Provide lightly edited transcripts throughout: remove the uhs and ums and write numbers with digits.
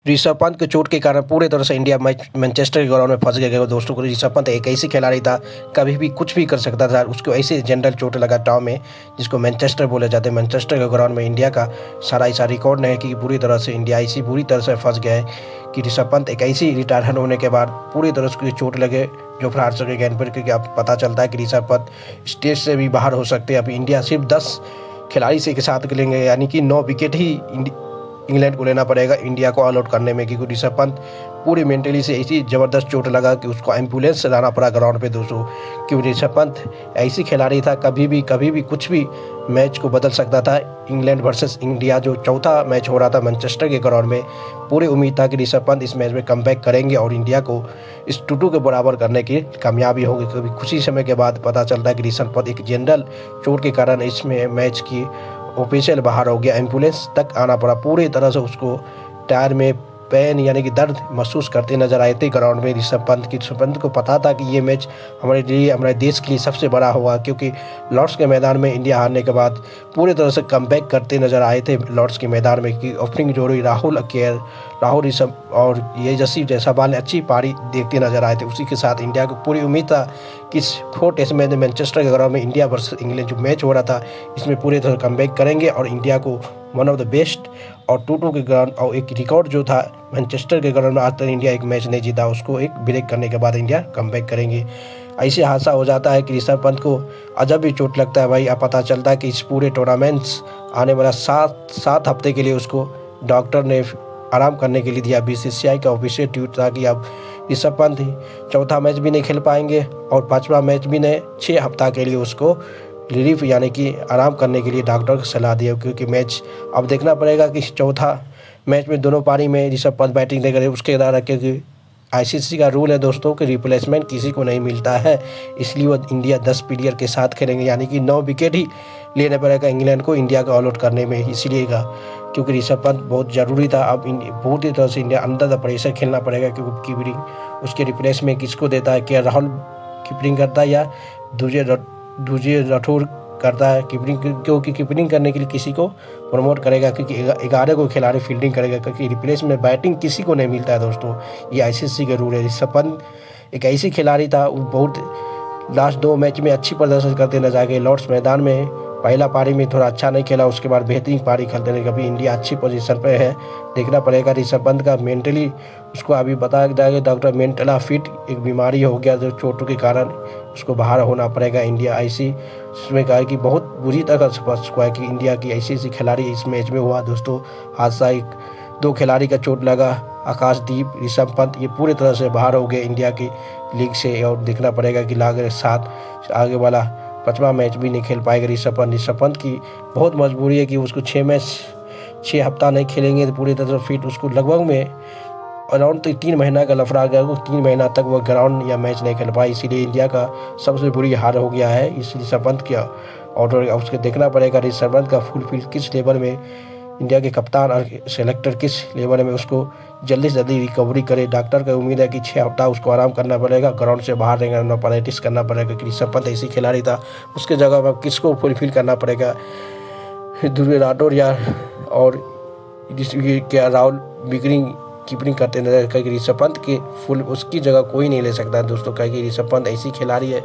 ऋषभ पंत के चोट के कारण पूरे तरह से इंडिया मैच मैनचेस्टर के ग्राउंड में फंस गया दोस्तों को। ऋषभ पंत एक ऐसी खिलाड़ी था, कभी भी कुछ भी कर सकता था। उसको ऐसे जनरल चोट लगा टाँव में, जिसको मैनचेस्टर बोले जाते हैं। मैनचेस्टर के ग्राउंड में इंडिया का सारा ऐसा रिकॉर्ड नहीं है कि पूरी तरह से इंडिया ऐसी बुरी तरह से फंस गया है कि ऋषभ पंत एक ऐसी रिटायरमेंट होने के बाद पूरी तरह से चोट लगे जो फ्रांस के गेंद पर, क्योंकि अब पता चलता है कि ऋषभ पंत स्टेज से भी बाहर हो सकते हैं। अभी इंडिया सिर्फ 10 खिलाड़ी से के साथ खेलेंगे, यानी कि 9 विकेट ही इंग्लैंड को लेना पड़ेगा इंडिया को ऑल आउट करने में, क्योंकि ऋषभ पंत पूरी मेंटली से ऐसी ज़बरदस्त चोट लगा कि उसको एम्बुलेंस से लाना पड़ा ग्राउंड पे दोस्तों। क्योंकि ऋषभ पंत ऐसी खिलाड़ी था, कभी भी कुछ भी मैच को बदल सकता था। इंग्लैंड वर्सेस इंडिया जो चौथा मैच हो रहा था मैनचेस्टर के ग्राउंड में, पूरी उम्मीद था कि ऋषभ पंत इस मैच में कमबैक करेंगे और इंडिया को इस 2-2 के बराबर करने की कामयाबी होगी। क्योंकि कुछ ही समय के बाद पता चलता है कि ऋषभ पंत एक जनरल चोट के कारण इसमें मैच की ऑफिशियल बाहर हो गया। एम्बुलेंस तक आना पड़ा, पूरी तरह से उसको टायर में पेन यानी कि दर्द महसूस करते नजर आए थे ग्राउंड में ऋषभ पंत को पता था कि ये मैच हमारे लिए, हमारे देश के लिए सबसे बड़ा होगा। क्योंकि लॉर्ड्स के मैदान में इंडिया हारने के बाद पूरी तरह से कमबैक करते नजर आए थे लॉर्ड्स के मैदान में, कि ओपनिंग जोड़ी राहुल ऋषभ और यशस्वी जायसवाल ने अच्छी पारी देखते नजर आए थे। उसी के साथ इंडिया को पूरी उम्मीद था कि इस 4 टेस्ट मैच में मैनचेस्टर के ग्राउंड में इंडिया वर्सेस इंग्लैंड जो मैच हो रहा था, इसमें पूरी तरह कमबैक करेंगे और इंडिया को वन ऑफ द बेस्ट और 2-2 के ग्राउंड, और एक रिकॉर्ड जो था मैनचेस्टर के ग्राउंड में आज तक इंडिया एक मैच नहीं जीता, उसको एक ब्रेक करने के बाद इंडिया कमबैक करेंगे। ऐसे हादसा हो जाता है कि ऋषभ पंत को अजब भी चोट लगता है भाई। अब पता चलता है कि इस पूरे टूर्नामेंट्स आने वाला 7 हफ्ते के लिए उसको डॉक्टर ने आराम करने के लिए दिया। बीसीसीआई का ऑफिशियल ट्वीट था कि अब ऋषभ पंत चौथा मैच भी नहीं खेल पाएंगे और 5वां मैच भी नहीं, 6 हफ्ता के लिए उसको रिलीफ यानी कि आराम करने के लिए डॉक्टर को सलाह दी। क्योंकि मैच अब देखना पड़ेगा कि चौथा मैच में दोनों पारी में ऋषभ पंत बैटिंग देकर उसके द्वारा, क्योंकि आईसीसी का रूल है दोस्तों कि रिप्लेसमेंट किसी को नहीं मिलता है, इसलिए वो इंडिया 10 प्लेयर के साथ खेलेंगे, यानी कि 9 विकेट ही लेना पड़ेगा इंग्लैंड को इंडिया का ऑल आउट करने में। इसीलिए क्योंकि ऋषभ पंत बहुत ज़रूरी था। अब बहुत ही तरह से इंडिया अंडर द प्रेशर खेलना पड़ेगा, क्योंकि कीपिंग उसके रिप्लेस में किसको देता है, क्या राहुल कीपिंग करता है या दूजे राठौर करता है कीपिंग, क्योंकि कीपिंग करने के लिए किसी को प्रमोट करेगा, क्योंकि 11 को खिलाड़ी फील्डिंग करेगा, क्योंकि रिप्लेस में बैटिंग किसी को नहीं मिलता है दोस्तों। ये आईसीसी का रूल है। ऋषभ पंत एक ऐसी खिलाड़ी था, वो बहुत लास्ट 2 मैच में अच्छी प्रदर्शन करते नजर आ गए। लॉर्ड्स मैदान में पहला पारी में थोड़ा अच्छा नहीं खेला, उसके बाद बेहतरीन पारी खेलते रहे। कभी इंडिया अच्छी पोजीशन पे है, देखना पड़ेगा ऋषभ पंत का मेंटली, उसको अभी बताया जाएगा डॉक्टर मेंटल फिट एक बीमारी हो गया जो चोटों के कारण उसको बाहर होना पड़ेगा। इंडिया ऐसी उसमें कहा कि बहुत बुरी तरह से फंस हुआ है कि इंडिया की ऐसी खिलाड़ी इस मैच में हुआ दोस्तों हादसा। 2 खिलाड़ी का चोट लगा, आकाशदीप, ऋषभ पंत, ये पूरी तरह से बाहर हो गए इंडिया की लीग से। और देखना पड़ेगा कि लागे साथ आगे वाला 5वां मैच भी नहीं खेल पाएगा ऋषभ पंत की बहुत मजबूरी है कि उसको 6 हफ्ता नहीं खेलेंगे तो पूरी तरह से फिट, उसको लगभग में अराउंड 3 महीना का लफड़ा गया, 3 महीना तक वो ग्राउंड या मैच नहीं खेल पाई। इसीलिए इंडिया का सबसे बुरी हार हो गया है इस ऋषभ पंत का ऑर्डर। उसके देखना पड़ेगा ऋषभ पंत का फुल फील्ड किस लेवल में, इंडिया के कप्तान और सेलेक्टर किस लेवल में उसको जल्दी से जल्दी रिकवरी करे। डॉक्टर का उम्मीद है कि 6 हफ्ता उसको आराम करना पड़ेगा, ग्राउंड से बाहर रहना पड़ेगा, टेस्ट करना पड़ेगा कि ऋषभ पंत ऐसी खिलाड़ी था, उसके जगह पर किसको फुलफिल करना पड़ेगा, ध्रुव राठौर या और क्या राहुल कीपिंग करते नजर, क्योंकि ऋषभ पंत के फुल उसकी जगह कोई नहीं ले सकता दोस्तों। क्योंकि ऋषभ पंत ऐसी खिलाड़ी है,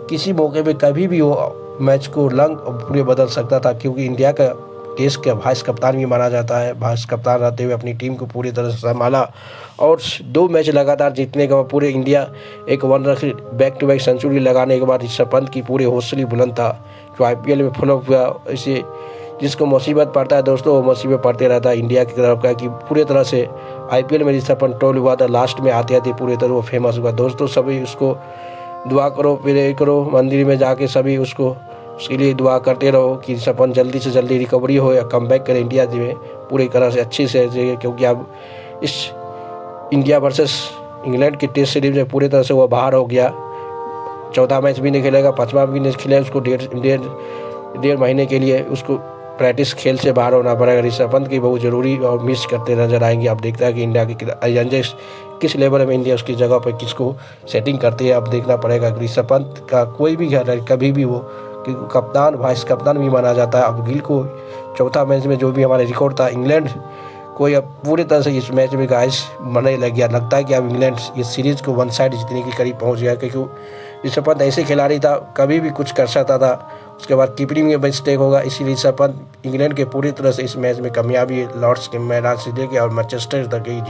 किसी मौके पे कभी भी वो मैच को रंग पूरे बदल सकता था। क्योंकि इंडिया का देश का वाइस कप्तान भी माना जाता है, वाइस कप्तान रहते हुए अपनी टीम को पूरी तरह से संभाला और 2 मैच लगातार जीतने के बाद पूरे इंडिया एक बैक टू बैक सेंचुरी लगाने के बाद ऋषभ पंत की पूरी हौसले बुलंद था, जो आईपीएल में फ्लॉप हुआ। इसे जिसको मुसीबत पड़ता है दोस्तों, वो मुसीबत पड़ते रहता है इंडिया की तरफ का, कि पूरी तरह से आईपीएल में ऋषभ पंत ट्रोल हुआ था, लास्ट में आते आते पूरी तरह वो फेमस हुआ दोस्तों। सभी उसको दुआ करो, प्रे करो, मंदिर में जाके सभी उसके लिए दुआ करते रहो कि ऋषभ पंत जल्दी से जल्दी रिकवरी हो या कमबैक करे इंडिया में पूरी तरह से अच्छी से। क्योंकि अब इस इंडिया वर्सेस इंग्लैंड की टेस्ट सीरीज में पूरी तरह से वो बाहर हो गया, चौथा मैच भी नहीं खेलेगा, 5वां भी नहीं खेलेगा, उसको डेढ़ महीने के लिए उसको प्रैक्टिस खेल से बाहर होना पड़ेगा। ऋषभ पंत की बहुत ज़रूरी और मिस करते नजर आएंगे। अब देखता है कि इंडिया की किस लेवल में इंडिया उसकी जगह पर किसको सेटिंग करती है। अब देखना पड़ेगा कि ऋषभ पंत का कोई भी कभी भी वो कप्तान वाइस कप्तान भी माना जाता है। अब गिल को चौथा मैच में जो भी हमारा रिकॉर्ड था इंग्लैंड कोई अब पूरी तरह से इस मैच में गाइस मरने लग गया। लगता है कि अब इंग्लैंड इस सीरीज़ को वन साइड जीतने के करीब पहुंच गया, क्योंकि ऋषभ पंत ऐसे खिलाड़ी था, कभी भी कुछ कर सकता था। उसके बाद कीपिंग में मिस्टेक होगा, इसीलिए ऋषभ पंत इंग्लैंड के पूरी तरह से इस मैच में कामयाबी लॉर्ड्स के मैदान से लेके और मैनचेस्टर तक ही जीत